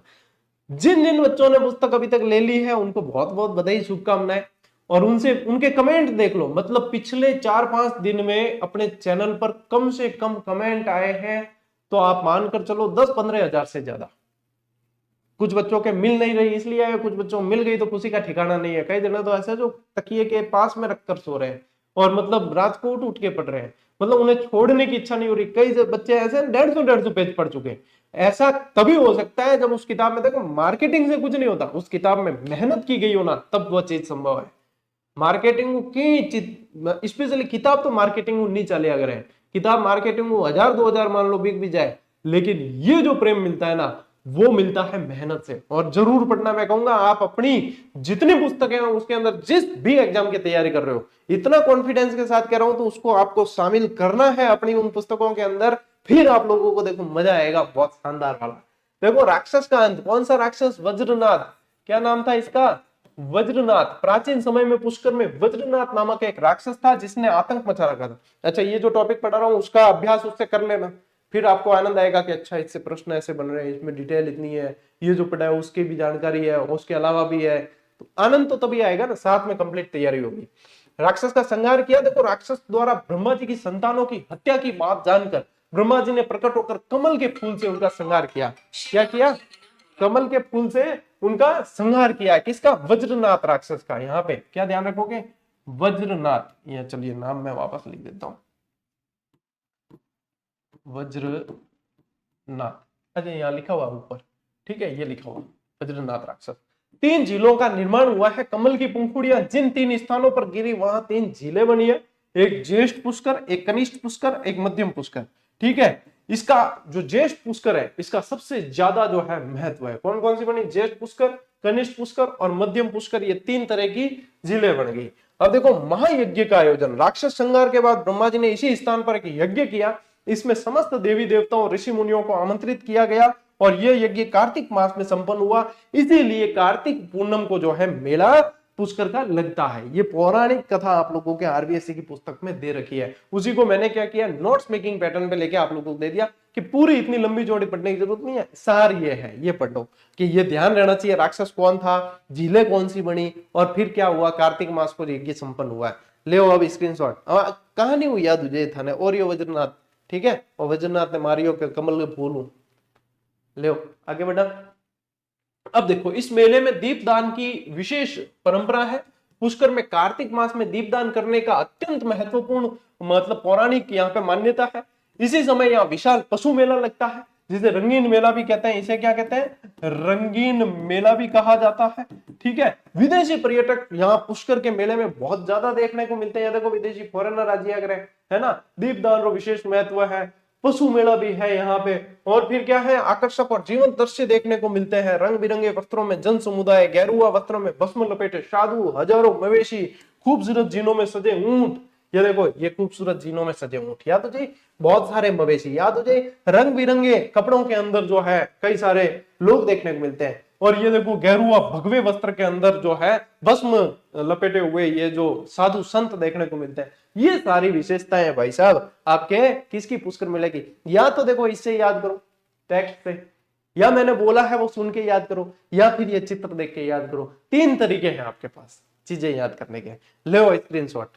जिन जिन बच्चों ने पुस्तक अभी तक ले ली है उनको बहुत बहुत बधाई, शुभकामनाएं। और उनसे उनके कमेंट देख लो, मतलब पिछले 4-5 दिन में अपने चैनल पर कम से कम कमेंट आए हैं तो आप मानकर चलो 10-15 हजार से ज्यादा। कुछ बच्चों के मिल नहीं रही इसलिए आए, कुछ बच्चों मिल गई तो खुशी का ठिकाना नहीं है। कई जने तो ऐसे जो तकिए के पास में रखकर सो रहे हैं और मतलब रात को उठ के पढ़ रहे हैं, मतलब उन्हें छोड़ने की इच्छा नहीं हो रही। कई बच्चे ऐसे 150 पेज पढ़ चुके हैं। ऐसा तभी हो सकता है जब उस किताब में, देखो मार्केटिंग से कुछ नहीं होता, उस किताब में मेहनत की गई हो ना, तब वह चीज संभव है। मार्केटिंग की स्पेशली किताब तो मार्केटिंग नहीं चले, अगर है किताब मार्केटिंग 1000-2000 मान लो बिक भी जाए, लेकिन ये जो प्रेम मिलता है ना वो मिलता है मेहनत से। और जरूर पढ़ना, मैं कहूंगा आप अपनी जितनी पुस्तकें हैं उसके अंदर जिस भी एग्जाम की तैयारी कर रहे हो, इतना कॉन्फिडेंस के साथ कह रहा हूं तो उसको आपको शामिल करना है अपनी उन पुस्तकों के अंदर। फिर आप लोगों को देखो मजा आएगा बहुत शानदार वाला। देखो राक्षस का अंत, कौन सा राक्षस, वज्रनाथ, क्या नाम था इसका, वज्रनाथ। प्राचीन समय में पुष्कर में वज्रनाथ नामक एक राक्षस था जिसने आतंक मचा रखा था। अच्छा, ये जो टॉपिक पढ़ा रहा हूं उसका अभ्यास उससे कर लेना, फिर आपको आनंद आएगा कि अच्छा इससे प्रश्न ऐसे बन रहे हैं, इसमें डिटेल इतनी है, ये जो पढ़ा है उसकी भी जानकारी है, उसके अलावा भी है, तो आनंद तो तभी आएगा ना, साथ में कंप्लीट तैयारी होगी। राक्षस का संहार किया। देखो, राक्षस द्वारा ब्रह्मा जी की संतानों की हत्या की बात जानकर ब्रह्मा जी ने प्रकट होकर कमल के फूल से उनका संहार किया। क्या किया? कमल के फूल से उनका संहार किया। किसका? वज्रनाथ राक्षस का। यहाँ पे क्या ध्यान रखोगे? वज्रनाथ। ये चलिए नाम मैं वापस लिख देता हूं, वज्रनाथ। अच्छा, यहाँ लिखा हुआ ऊपर, ठीक है, ये लिखा हुआ वज्रनाथ राक्षस। 3 झीलों का निर्माण हुआ है। कमल की पंखुड़ियां जिन 3 स्थानों पर गिरी वहां 3 झीलें बनी है। एक ज्येष्ठ पुष्कर, एक कनिष्ठ पुष्कर, एक मध्यम पुष्कर। ठीक है, इसका जो ज्येष्ठ पुष्कर है इसका सबसे ज्यादा जो है महत्व है। कौन कौन सी बनी? ज्येष्ठ पुष्कर, कनिष्ठ पुष्कर और मध्यम पुष्कर, ये 3 तरह की झीलें बन गई। अब देखो, महायज्ञ का आयोजन। राक्षस संहार के बाद ब्रह्मा जी ने इसी स्थान पर एक यज्ञ किया। इसमें समस्त देवी देवताओं, ऋषि मुनियों को आमंत्रित किया गया और यह यज्ञ कार्तिक मास में संपन्न हुआ। इसीलिए कार्तिक पूर्णिमा को जो है मेला पुष्कर का लगता है। ये पौराणिक कथा आप लोगों के आरबीएससी की पुस्तक में दे रखी है। उसी को मैंने क्या किया, नोट्स मेकिंग पैटर्न पे लेके आप लोगों को दे दिया कि पूरी इतनी लंबी जोड़ी पढ़ने की जरूरत नहीं है, सार ये है, ये पढ़ लो कि ये ध्यान रहना चाहिए राक्षस कौन था, झीलें कौन सी बनी और फिर क्या हुआ, कार्तिक मास को यज्ञ संपन्न हुआ है। ले अब स्क्रीनशॉट। कहानी हुई याद मुझे था और ये वज्रनाथ, ठीक है, और वज्रनाथ ने मारियो के कमल के फूल। ले आगे बढ़ा। अब देखो, इस मेले में दीपदान की विशेष परंपरा है। पुष्कर में कार्तिक मास में दीपदान करने का अत्यंत महत्वपूर्ण मतलब पौराणिक यहाँ पे मान्यता है। इसी समय यहाँ विशाल पशु मेला लगता है जिसे रंगीन मेला भी कहते हैं। इसे क्या कहते हैं? रंगीन मेला भी कहा जाता है। ठीक है, विदेशी पर्यटक यहाँ पुष्कर के मेले में बहुत ज्यादा देखने को मिलते हैं। देखो, विदेशी फॉरेनर आज है ना। दीपदान रो विशेष महत्व है, पशु मेला भी है यहाँ पे, और फिर क्या है, आकर्षक और जीवंत दृश्य देखने को मिलते हैं। रंग बिरंगे वस्त्रों में जन समुदाय, गेरुआ वस्त्रों में भस्म लपेटे साधु, हजारों मवेशी, खूबसूरत जीनों में सजे ऊंट। ये देखो, ये खूबसूरत जीनों में सजे ऊंट याद हो जाए, बहुत सारे मवेशी याद हो जाए, रंग बिरंगे कपड़ों के अंदर जो है कई सारे लोग देखने को मिलते हैं। और ये देखो, गेरुआ भगवे वस्त्र के अंदर जो है भस्म लपेटे हुए ये जो साधु संत देखने को मिलते हैं। ये सारी विशेषताएं भाई साहब आपके किसकी पुष्कर मिलेगी? या तो देखो इससे याद करो टेक्स्ट से, या मैंने बोला है वो सुन के याद करो, या फिर ये चित्र देख के याद करो। 3 तरीके हैं आपके पास चीजें याद करने के। लो स्क्रीनशॉट।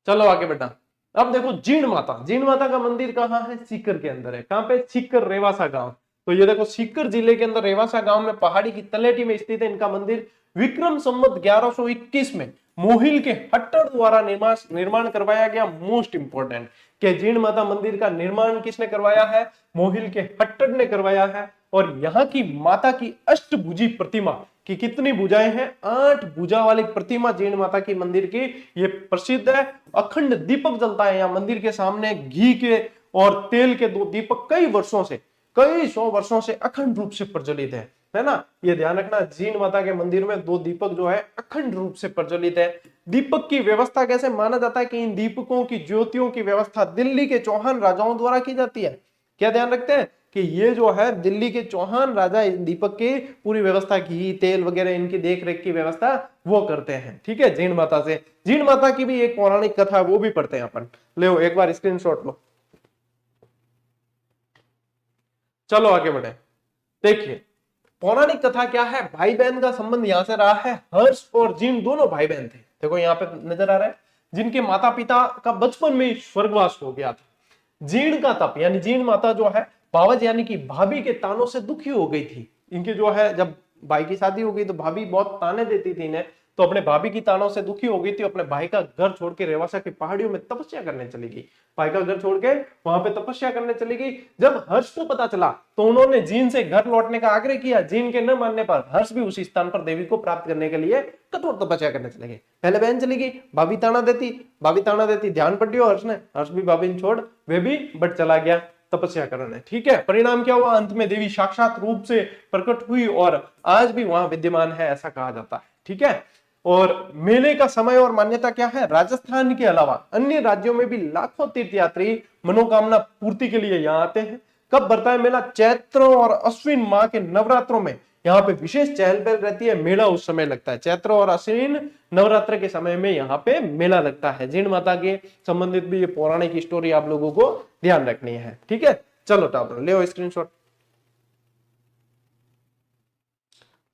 चलो आगे बढ़ा। अब देखो, जीण माता। जीण माता का मंदिर कहाँ है? सीकर के अंदर है। कहां पे? सीकर, रेवासा गांव। तो ये देखो, सीकर जिले के अंदर रेवासा गांव में पहाड़ी की तलेटी में स्थित है इनका मंदिर। विक्रम संवत 1121 में मोहिल के हट्टर द्वारा निर्माण करवाया गया। मोस्ट इंपोर्टेंट कि जीण माता मंदिर का निर्माण किसने करवाया है? मोहिल के हट्टर ने करवाया है। और यहाँ की माता की अष्टभुजी प्रतिमा की कितनी भुजाएं हैं? 8 भुजा वाली प्रतिमा जीण माता की मंदिर की ये प्रसिद्ध है। अखंड दीपक जलता है यहाँ मंदिर के सामने, घी के और तेल के 2 दीपक कई वर्षों से, कई 100 वर्षों से अखंड रूप से प्रज्वलित है ना। ये ध्यान रखना, जीण माता के मंदिर में 2 दीपक जो है अखंड रूप से प्रज्वलित है। दीपक की व्यवस्था कैसे? माना जाता है कि इन दीपकों की ज्योतियों की व्यवस्था दिल्ली के चौहान राजाओं द्वारा की जाती है। क्या ध्यान रखते हैं कि ये जो है दिल्ली के चौहान राजा दीपक की पूरी व्यवस्था, घी तेल वगैरह इनकी देख रेख की व्यवस्था वो करते हैं। ठीक है, जीण माता से। जीण माता की भी एक पौराणिक कथा वो भी पढ़ते हैं अपन। ले एक बार स्क्रीनशॉट लो। चलो आगे बढ़े। देखिए, पौराणिक कथा क्या है? भाई बहन का संबंध यहां से रहा है। हर्ष और जीण दोनों भाई बहन थे। देखो यहाँ पे नजर आ रहा है, जिनके माता पिता का बचपन में ही स्वर्गवास हो गया था। जीण का तप, यानी जीण माता जो है भावज यानी कि भाभी के तानों से दुखी हो गई थी। इनके जो है जब भाई की शादी हो गई तो भाभी बहुत ताने देती थी इन्हें, तो अपने भाभी की तानों से दुखी हो गई थी। अपने भाई का घर छोड़ के रेवासा की पहाड़ियों में तपस्या करने चली गई। भाई का घर छोड़ के वहां पे तपस्या करने चली गई। जब हर्ष को पता चला तो उन्होंने जीन से घर लौटने का आग्रह किया। जीन के न मानने पर हर्ष भी उसी स्थान पर देवी को प्राप्त करने के लिए कठोर तपस्या करने चले गए। पहले बहन चली गई, भाभी ताना देती, ध्यान पड़ गया हर्ष ने। हर्ष भी भाभी छोड़ वे भी बट चला गया तपस्या करने। ठीक है, परिणाम क्या हुआ? अंत में देवी साक्षात रूप से प्रकट हुई और आज भी वहां विद्यमान है, ऐसा कहा जाता है। ठीक है, और मेले का समय और मान्यता क्या है? राजस्थान के अलावा अन्य राज्यों में भी लाखों तीर्थयात्री मनोकामना पूर्ति के लिए यहाँ आते हैं। कब बढ़ता है मेला? चैत्र और अश्विन माह के नवरात्रों में यहाँ पे विशेष चहल पहल रहती है, मेला उस समय लगता है, चैत्र और आश्विन नवरात्र के समय में यहाँ पे मेला लगता है। जीण माता के संबंधित भी ये पौराणिक स्टोरी आप लोगों को ध्यान रखनी है, ठीक है। चलो टापर ले स्क्रीनशॉट,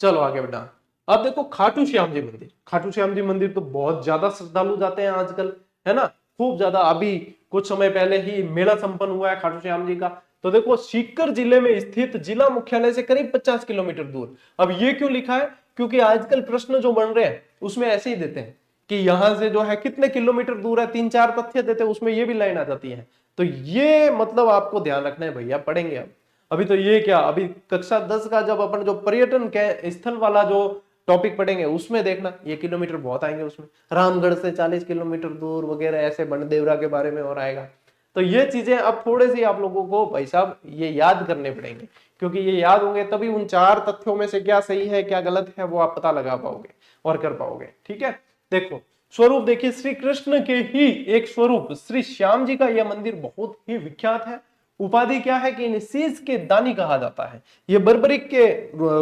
चलो आगे बढ़ा। अब देखो खाटू श्याम जी मंदिर, खाटू श्याम जी मंदिर तो बहुत ज्यादा श्रद्धालु जाते हैं आजकल, है ना, खूब ज्यादा। अभी कुछ समय पहले ही मेला संपन्न हुआ है खाटू श्याम जी का। तो देखो सीकर जिले में स्थित जिला मुख्यालय से करीब 50 किलोमीटर दूर। अब ये क्यों लिखा है, क्योंकि आजकल प्रश्न जो बन रहे हैं उसमें ऐसे ही देते हैं कि यहां से जो है कितने किलोमीटर दूर है, 3-4 तथ्य देते हैं, उसमें ये भी लाइन आ जाती है। तो ये मतलब आपको ध्यान रखना है भैया, पढ़ेंगे अब। अभी तो ये क्या, अभी कक्षा 10 का जब अपन जो पर्यटन के स्थल वाला जो टॉपिक पढ़ेंगे उसमें देखना ये किलोमीटर बहुत आएंगे, उसमें रामगढ़ से 40 किलोमीटर दूर वगैरह, ऐसे बनदेवरा के बारे में और आएगा। तो ये चीजें अब थोड़े सी आप लोगों को भाई साहब ये याद करने पड़ेंगे, क्योंकि ये याद होंगे तभी उन 4 तथ्यों में से क्या सही है क्या गलत है वो आप पता लगा पाओगे और कर पाओगे, ठीक है। देखो स्वरूप देखिए, श्री कृष्ण के ही एक स्वरूप श्री श्याम जी का यह मंदिर बहुत ही विख्यात है। उपाधि क्या है कि इन्हें शीश के दानी कहा जाता है। ये बर्बरिक के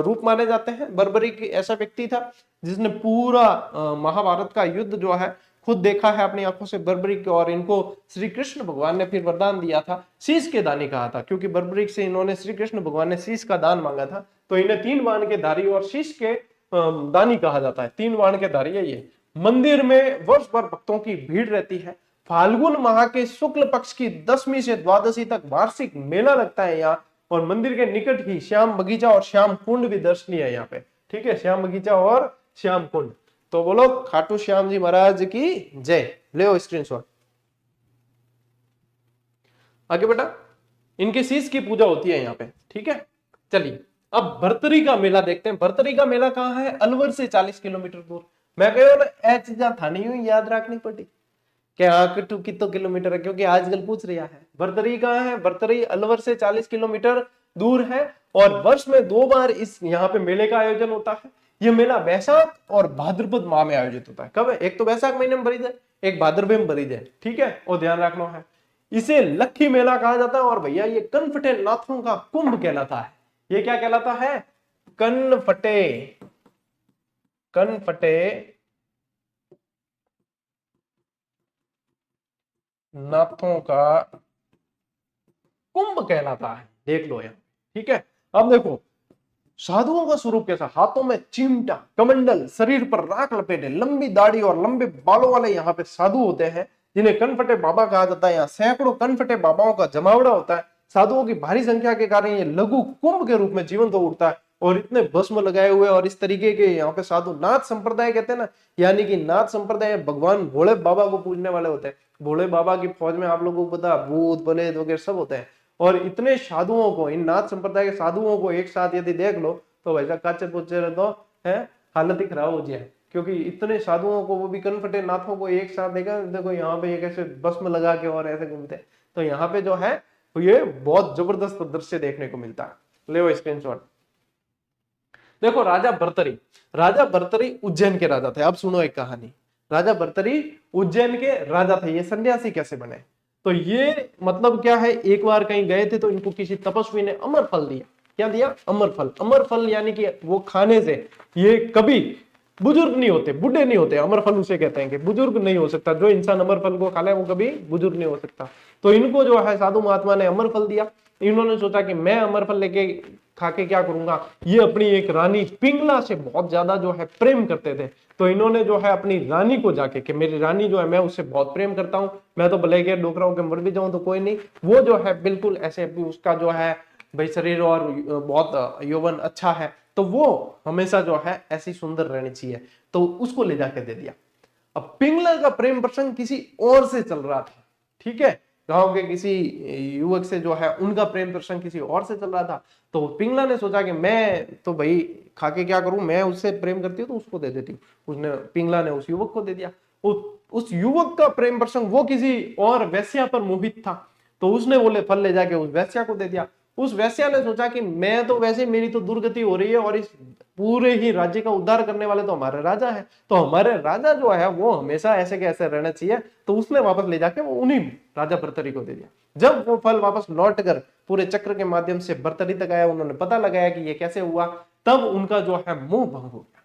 रूप माने जाते हैं। बर्बरिक ऐसा व्यक्ति था जिसने पूरा महाभारत का युद्ध जो है खुद देखा है अपनी आंखों से, बर्बरिक, और इनको श्री कृष्ण भगवान ने फिर वरदान दिया था, शीश के दानी कहा था, क्योंकि बर्बरिक से इन्होंने श्री कृष्ण भगवान ने शीश का दान मांगा था। तो इन्हें 3 बाण के धारी और शीश के दानी कहा जाता है। 3 बाण के धारी है ये। मंदिर में वर्ष भर भक्तों की भीड़ रहती है। फाल्गुन माह के शुक्ल पक्ष की 10वीं से द्वादशी तक वार्षिक मेला लगता है यहाँ। और मंदिर के निकट ही श्याम बगीचा और श्याम कुंड भी दर्शनीय है यहाँ पे, ठीक है, श्याम बगीचा और श्याम कुंड। तो बोलो खाटू श्याम जी महाराज की जय। ले स्क्रीनशॉट। आगे बेटा, इनके शीश की पूजा होती है यहाँ पे, ठीक है। चलिए अब भरतरी का मेला देखते हैं। भरतरी का मेला कहाँ है, अलवर से 40 किलोमीटर दूर। मैं कह रहा हूं ए चीजा थानी हुई याद रखनी पड़ी क्या कितने किलोमीटर है, क्योंकि आजकल पूछ रहा है। भरतरी कहाँ है, भरतरी अलवर से 40 किलोमीटर दूर है। और वर्ष में 2 बार इस यहाँ पे मेले का आयोजन होता है। यह मेला वैशाख और भाद्रपद माह में आयोजित होता है। कब है, एक तो वैशाख महीने में भरी जाए, एक भाद्रपद में भरी जाए, ठीक है, और ध्यान रखना है। इसे लक्खी मेला कहा जाता है। और भैया ये कनफटे नाथों का कुंभ कहलाता है। ये क्या कहलाता है, कनफटे, कनफटे नाथों का कुंभ कहलाता है, देख लो यार, ठीक है। अब देखो साधुओं का स्वरूप कैसा, हाथों में चिमटा, कमंडल, शरीर पर राख लपेटे, लंबी दाढ़ी और लंबे बालों वाले यहाँ पे साधु होते हैं, जिन्हें कनफटे बाबा कहा जाता है। यहाँ सैकड़ों कनफटे बाबाओं का जमावड़ा होता है। साधुओं की भारी संख्या के कारण ये लघु कुंभ के रूप में जीवंत हो उठता है। और इतने भस्म लगाए हुए और इस तरीके के यहाँ पे साधु, नाथ संप्रदाय कहते हैं ना, यानी कि नाथ संप्रदाय भगवान भोले बाबा को पूजने वाले होते हैं। भोले बाबा की फौज में आप लोगों को पता भूत प्रेत वगैरह सब होते हैं। और इतने साधुओं को, इन नाथ संप्रदाय के साधुओं को एक साथ यदि देख लो तो वैसा काचे पुचे तो है हालत ही खराब हो जाए, क्योंकि इतने साधुओं को, वो भी कनफटे नाथों को एक साथ देखा। देखो यहाँ पे एक ऐसे भस्म लगा के और ऐसे घूमते हैं। तो यहाँ पे जो है ये बहुत जबरदस्त दृश्य देखने को मिलता है। ले स्क्रीनशॉट। देखो राजा भर्तरी, राजा भर्तरी उज्जैन के राजा थे। अब सुनो एक कहानी। राजा भर्तरी उज्जैन के राजा थे। ये सन्यासी कैसे बने, तो ये मतलब क्या है, एक बार कहीं गए थे तो इनको किसी तपस्वी ने अमर फल दिया। क्या दिया, अमर फल। अमर फल यानी कि वो खाने से ये कभी बुजुर्ग नहीं होते, बूढ़े नहीं होते। अमर फल उसे कहते हैं कि बुजुर्ग नहीं हो सकता। जो इंसान अमर फल को खा ले वो कभी बुजुर्ग नहीं हो सकता। तो इनको जो है साधु महात्मा ने अमर फल दिया। इन्होंने सोचा कि मैं अमर फल लेके खा के क्या करूंगा। ये अपनी एक रानी पिंगला से बहुत ज्यादा जो है प्रेम करते थे। तो इन्होंने जो है अपनी रानी को जाके कि मेरी रानी जो है मैं उससे बहुत प्रेम करता हूं, मैं तो भले के डोकरा होकर मर भी जाऊं तो कोई नहीं। वो जो है बिल्कुल ऐसे उसका जो है भाई शरीर और बहुत यौवन अच्छा है, तो वो हमेशा जो है ऐसी सुंदर रहनी चाहिए। तो उसको ले जाके दे दिया। अब पिंगला का प्रेम प्रसंग किसी और से चल रहा था, ठीक है, गांव के किसी युवक से जो है उनका प्रेम प्रसंग किसी और से चल रहा था। तो पिंगला ने सोचा कि मैं तो भाई खा के क्या करूं, मैं उससे प्रेम करती हूँ तो उसको दे देती हूँ। उसने, पिंगला ने उस युवक को दे दिया। उस युवक का प्रेम प्रसंग, वो किसी और वैश्या पर मोहित था, तो उसने बोले फल ले जाके उस वैश्या को दे दिया। उस वैश्या ने सोचा कि मैं तो वैसे मेरी तो दुर्गति हो रही है और इस पूरे ही राज्य का उद्धार करने वाले तो हमारे राजा है, तो हमारे राजा जो है वो हमेशा ऐसे के ऐसे रहना चाहिए। तो उसने वापस ले जाके वो उन्हीं राजा भर्तरी को दे दिया। जब वो फल वापस लौट कर पूरे चक्र के माध्यम से बर्तरी तक आया, उन्होंने पता लगाया कि ये कैसे हुआ, तब उनका जो है मोह भंग हो गया।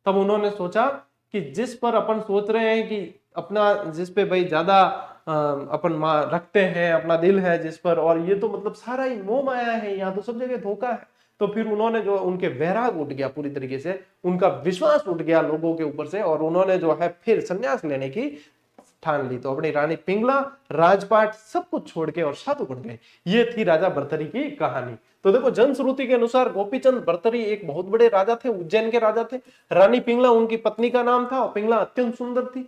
तब उन्होंने सोचा कि जिस पर अपन सोच रहे हैं कि अपना, जिस पे भाई ज्यादा अपन रखते हैं, अपना दिल है जिस पर, और ये तो मतलब सारा ही मोह माया है, यहाँ तो सब जगह धोखा है। तो फिर उन्होंने जो, उनके वैराग उठ गया पूरी तरीके से, उनका विश्वास उठ गया लोगों के ऊपर से, और उन्होंने जो है फिर संन्यास लेने की ठान ली। तो अपनी रानी पिंगला, राजपाट सब कुछ छोड़ के और साधु बन गए। ये थी राजा भर्तरी की कहानी। तो देखो, जनश्रुति के अनुसार गोपीचंद भर्तरी एक बहुत बड़े राजा थे, उज्जैन के राजा थे। रानी पिंगला उनकी पत्नी का नाम था, और पिंगला अत्यंत सुंदर थी।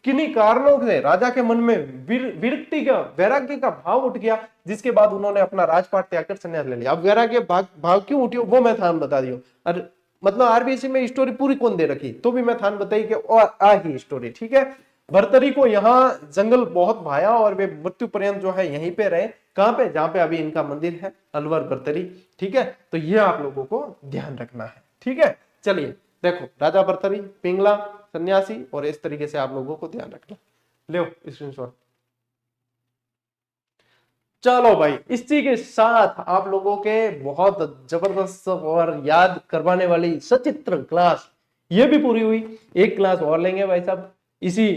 किन्हीं कारणों से राजा के मन में विरक्ति का, वैराग्य का भाव उठ गया, जिसके बाद उन्होंने अपना राजपाट त्याग कर संन्यास ले लिया। अब वैराग्य भाव क्यों उठी वो मैं थान बता दियो। अरे मतलब आरबीएससी में स्टोरी पूरी कौन दे रखी, तो भी मैं थान बताई कि और आ ही स्टोरी, ठीक है। भर्तरी को यहाँ जंगल बहुत भाया और वे मृत्यु पर्यंत जो है यहीं पे रहे। कहां पे? जहां पे अभी इनका मंदिर है, अलवर भर्तरी, ठीक है। तो ये आप लोगों को ध्यान रखना है, ठीक है। चलिए देखो, राजा भर्तरी, पिंगला, सन्यासी, और इस तरीके से आप लोगों को ध्यान रखना। ले स्क्रीनशॉट। चलो भाई, इसी के साथ आप लोगों के बहुत जबरदस्त और याद करवाने वाली सचित्र क्लास ये भी पूरी हुई। एक क्लास और लेंगे भाई साहब इसी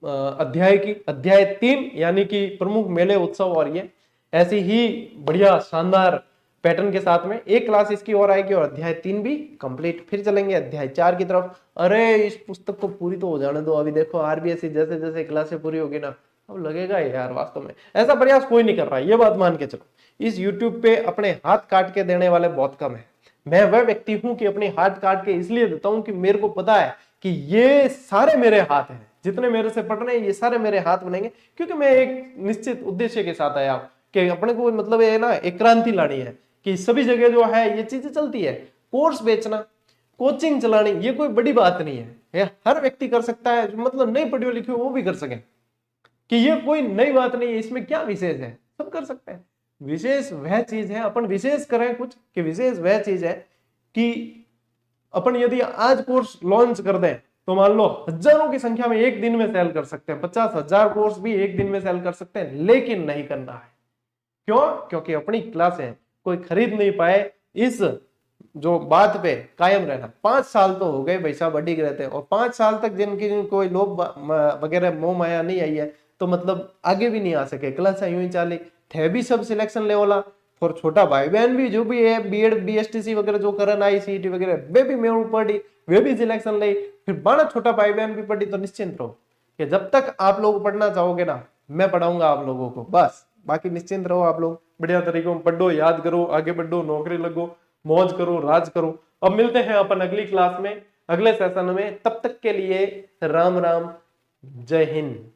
अध्याय की, अध्याय 3, यानी कि प्रमुख मेले उत्सव, और ये ऐसी ही बढ़िया शानदार पैटर्न के साथ में एक क्लास इसकी और आएगी, और अध्याय 3 भी कंप्लीट। फिर चलेंगे अध्याय 4 की तरफ। अरे इस पुस्तक को पूरी तो हो जाने दो। अभी देखो आरबीएससी जैसे जैसे क्लासें पूरी होगी ना, अब लगेगा यार वास्तव में ऐसा प्रयास कोई नहीं कर रहा है, ये बात मान के चलो। इस यूट्यूब पे अपने हाथ काट के देने वाले बहुत कम है। मैं वह व्यक्ति हूं कि अपने हाथ काट के इसलिए देता हूं कि मेरे को पता है कि ये सारे मेरे हाथ हैं, जितने मेरे से पढ़ रहे हैं ये सारे मेरे हाथ बनेंगे, क्योंकि मैं एक निश्चित उद्देश्य के साथ आया हूं कि अपने को मतलब ये ना एक क्रांति लानी है कि सभी जगह जो है ये चीजें चलती है। कोर्स बेचना, कोचिंग चलानी, ये कोई बड़ी बात नहीं है, हर व्यक्ति कर सकता है, जो मतलब नहीं पढ़े लिखे वो भी कर सके, कि ये कोई नई बात नहीं है, इसमें क्या विशेष है, सब कर सकते हैं। विशेष वह चीज है, अपन विशेष करें कुछ, कि विशेष वह चीज है कि अपन यदि आज कोर्स लॉन्च कर दें तो मान लो हजारों की संख्या में एक दिन में सेल कर सकते हैं, 50,000 कोर्स भी एक दिन में सेल कर सकते हैं, लेकिन नहीं करना है। क्यों? क्योंकि अपनी क्लासें कोई खरीद नहीं पाए, इस जो बात पे कायम रहना। 5 साल तो हो गए भाई साहब अडिग रहते हैं, और 5 साल तक जिनकी कोई लोभ वगैरह मोह माया नहीं आई है, तो मतलब आगे भी नहीं आ सके। क्लास यूं ही चाली थे भी सब सिलेक्शन लेवला, और छोटा भाई बहन भी जो भी है बीएड बीएसटीसी वगैरह जो करन आई सीईटी वगैरह वे भी मैं पढ़ी, वे भी सिलेक्शन ली, फिर बड़ा छोटा भाई बहन भी पढ़ी। तो निश्चिंत रहो कि जब तक आप लोग पढ़ना चाहोगे ना, मैं पढ़ाऊंगा आप लोगों को, बस बाकी निश्चिंत रहो। आप लोग बढ़िया तरीकों में पढ़ो, याद करो, आगे बढ़ो, नौकरी लगो, मौज करो, राज करो। अब मिलते हैं अपन अगली क्लास में, अगले सेशन में। तब तक के लिए राम राम, जय हिंद।